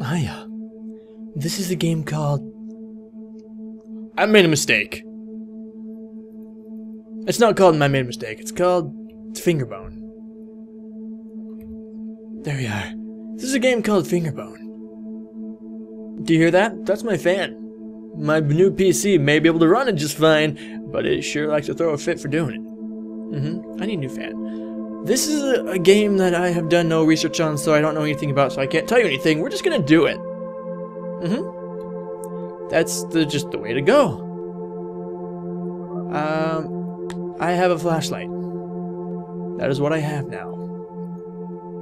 Hiya. This is a game called... I made a mistake. It's not called I Made a Mistake. It's called Fingerbone. There we are. This is a game called Fingerbone. Do you hear that? That's my fan. My new PC may be able to run it just fine, but it sure likes to throw a fit for doing it. I need a new fan. This is a game that I have done no research on, so I don't know anything about, so I can't tell you anything. We're just gonna do it. That's just the way to go. I have a flashlight. That is what I have now.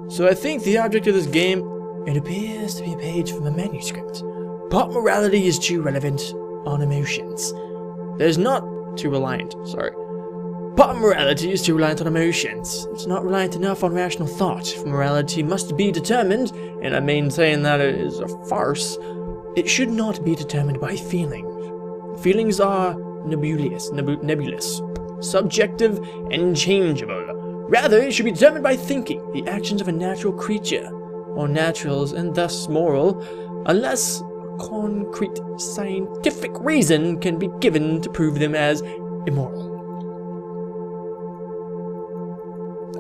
So I think the object of this game, it appears to be a page from a manuscript. Pop morality is too relevant on emotions. There's not too reliant, sorry. Pop morality is too reliant on emotions. It's not reliant enough on rational thought. If morality must be determined, and I maintain that it is a farce, it should not be determined by feelings. Feelings are nebulous, subjective, and changeable. Rather, it should be determined by thinking, the actions of a natural creature, or naturals, and thus moral, unless a concrete scientific reason can be given to prove them as immoral.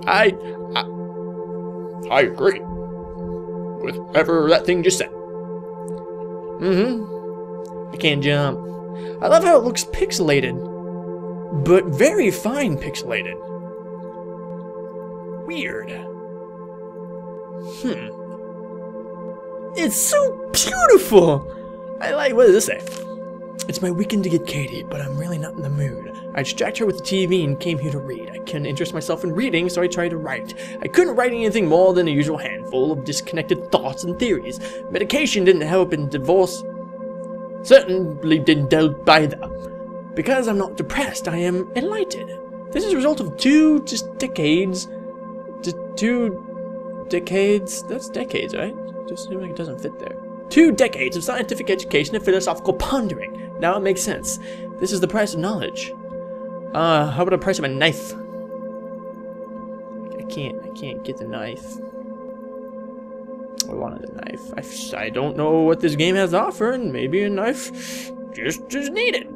I agree with whatever that thing just said. I can't jump. I love how it looks pixelated, but very fine pixelated. Weird. It's so beautiful! I like, what does this say? It's my weekend to get Katie, but I'm really not in the mood. I distracted her with the TV and came here to read. I couldn't interest myself in reading, so I tried to write. I couldn't write anything more than a usual handful of disconnected thoughts and theories. Medication didn't help, and divorce certainly didn't help either. Because I'm not depressed, I am enlightened. This is a result of two decades. That's decades, right? Just seems like it doesn't fit there. 2 decades of scientific education and philosophical pondering. Now it makes sense. This is the price of knowledge. How about the price of a knife? I can't get the knife. I wanted a knife. I don't know what this game has to offer, and maybe a knife just needed.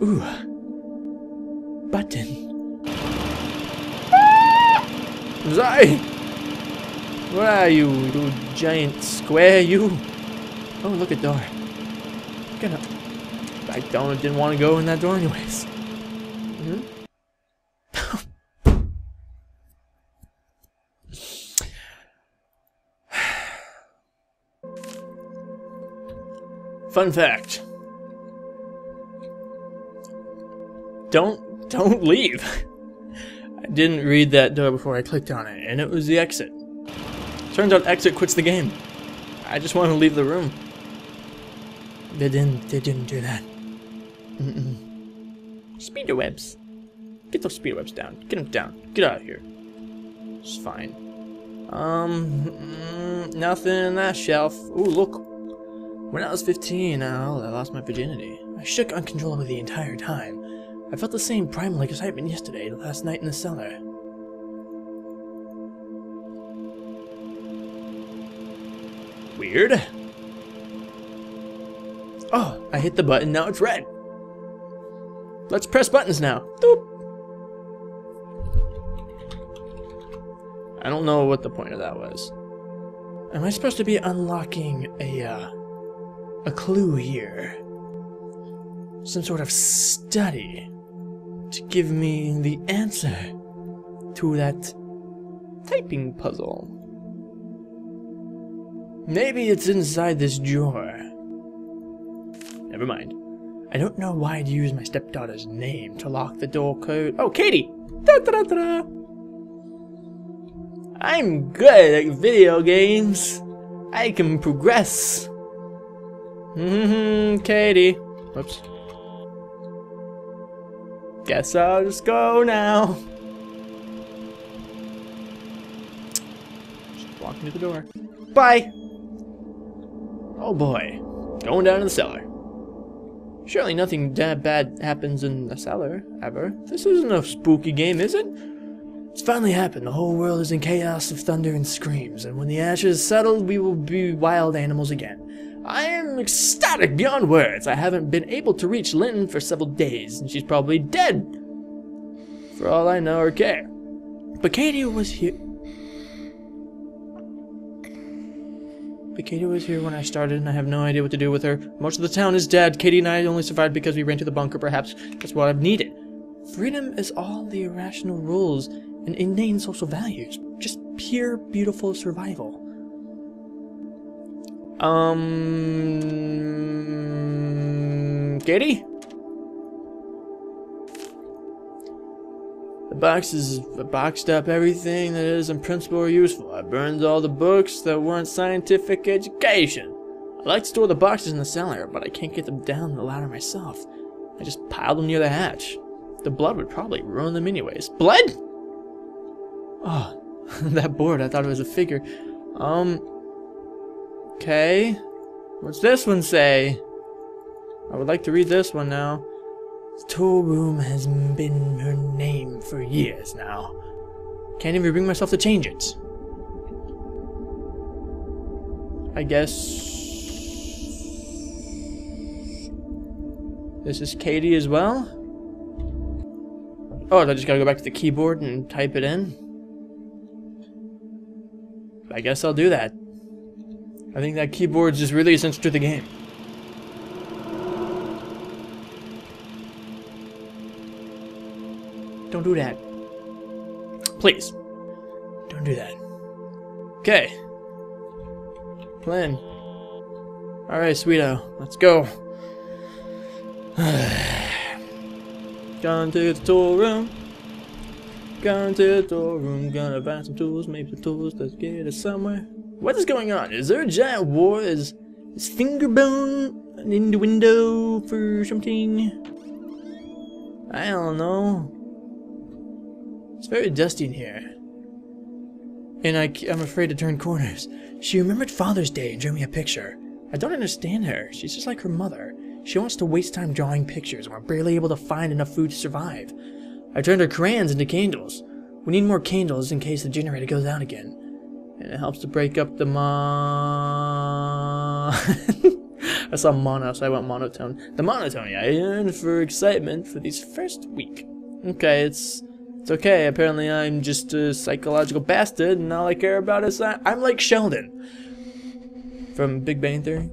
Ooh. Button. Sorry. Where are you, you giant square, you? Oh, look at door. I didn't want to go in that door anyways. Fun fact. Don't leave. I didn't read that door before I clicked on it, and it was the exit. Turns out exit quits the game. I just want to leave the room. They didn't do that. Spiderwebs. Get those spiderwebs down. Get them down. Get out of here. It's fine. Nothing in that shelf. Ooh, look. When I was 15, I lost my virginity. I shook uncontrollably the entire time. I felt the same primal excitement yesterday, last night in the cellar. Weird. Oh, I hit the button, now it's red. Let's press buttons now. Doop. I don't know what the point of that was. Am I supposed to be unlocking a clue here? Some sort of study to give me the answer to that typing puzzle. Maybe it's inside this drawer. Never mind. I don't know why I'd use my stepdaughter's name to lock the door code. Oh, Katie! Da-da-da-da-da. I'm good at video games. I can progress. Katie. Whoops. Guess I'll just go now. Just walking to the door. Bye! Oh boy. Going down to the cellar. Surely nothing that bad happens in the cellar, ever. This isn't a spooky game, is it? It's finally happened. The whole world is in chaos of thunder and screams, and when the ashes settle, we will be wild animals again. I am ecstatic beyond words. I haven't been able to reach Lynn for several days, and she's probably dead, for all I know or care. But Katie was here. When I started, and I have no idea what to do with her. Most of the town is dead. Katie and I only survived because we ran to the bunker. Perhaps that's what I've needed. Freedom is all the irrational rules and inane social values. Just pure, beautiful survival. Katie? The box is boxed up everything that is in principle or useful. I burned all the books that weren't scientific education. I like to store the boxes in the cellar, but I can't get them down the ladder myself. I just piled them near the hatch. The blood would probably ruin them anyways. Blood? Oh, that board, I thought it was a figure. Okay. What's this one say? I would like to read this one now. The tool room has been her name for years now. Can't even bring myself to change it. I guess this is Katie as well. Oh, I just gotta go back to the keyboard and type it in. I guess I'll do that. I think that keyboard's just really essential to the game. Don't do that. Please. Don't do that. Okay. Lynn. Alright, sweeto. Let's go. Gone to the tool room. Gone to the tool room. Gonna find some tools. Maybe some tools that get us somewhere. What is going on? Is there a giant war? Is Fingerbone in the window for something? I don't know. It's very dusty in here. And I'm afraid to turn corners. She remembered Father's Day and drew me a picture. I don't understand her. She's just like her mother. She wants to waste time drawing pictures and we're barely able to find enough food to survive. I turned her crayons into candles. We need more candles in case the generator goes out again. And it helps to break up the I saw mono, so I went monotone. The monotony I yearned for excitement for these first week. Okay, it's okay. Apparently I'm just a psychological bastard and all I care about is I'm like Sheldon from Big Bang Theory.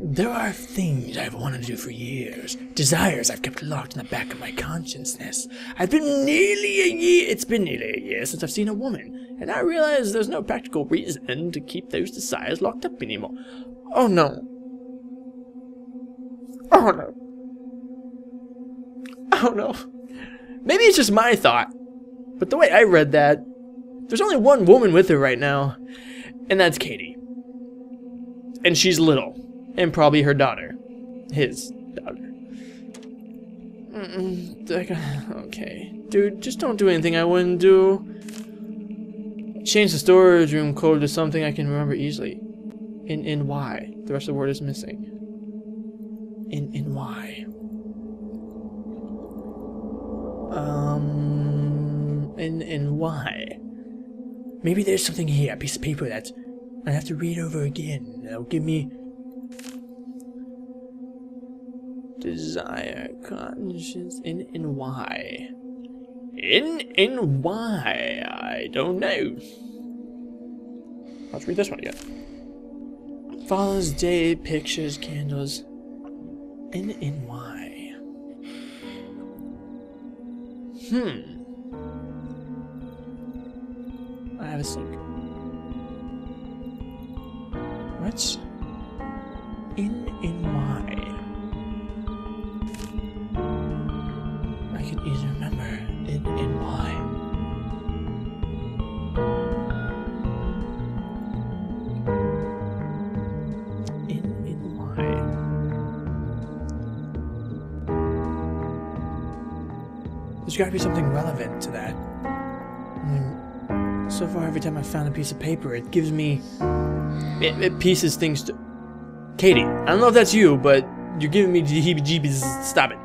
There are things I've wanted to do for years. Desires I've kept locked in the back of my consciousness. It's been nearly a year since I've seen a woman, and I realize there's no practical reason to keep those desires locked up anymore. Oh no. Oh no. Oh no. Maybe it's just my thought, but the way I read that, there's only one woman with her right now, and that's Katie. And she's little. And probably her daughter. His daughter. Okay. Dude, just don't do anything I wouldn't do. Change the storage room code to something I can remember easily. In Y. The rest of the word is missing. In Y. In Y. Maybe there's something here, a piece of paper that I have to read over again. That'll give me desire, conscience, in Y. In Y. I don't know. Let's read this one again. Father's Day, pictures, candles. In Y. I have a sink. What's in Y? I can easily remember in Y. In Y. There's gotta be something relevant to that. So far, every time I found a piece of paper, it gives me... It pieces things to... Katie, I don't know if that's you, but you're giving me the heebie-jeebies. Stop it.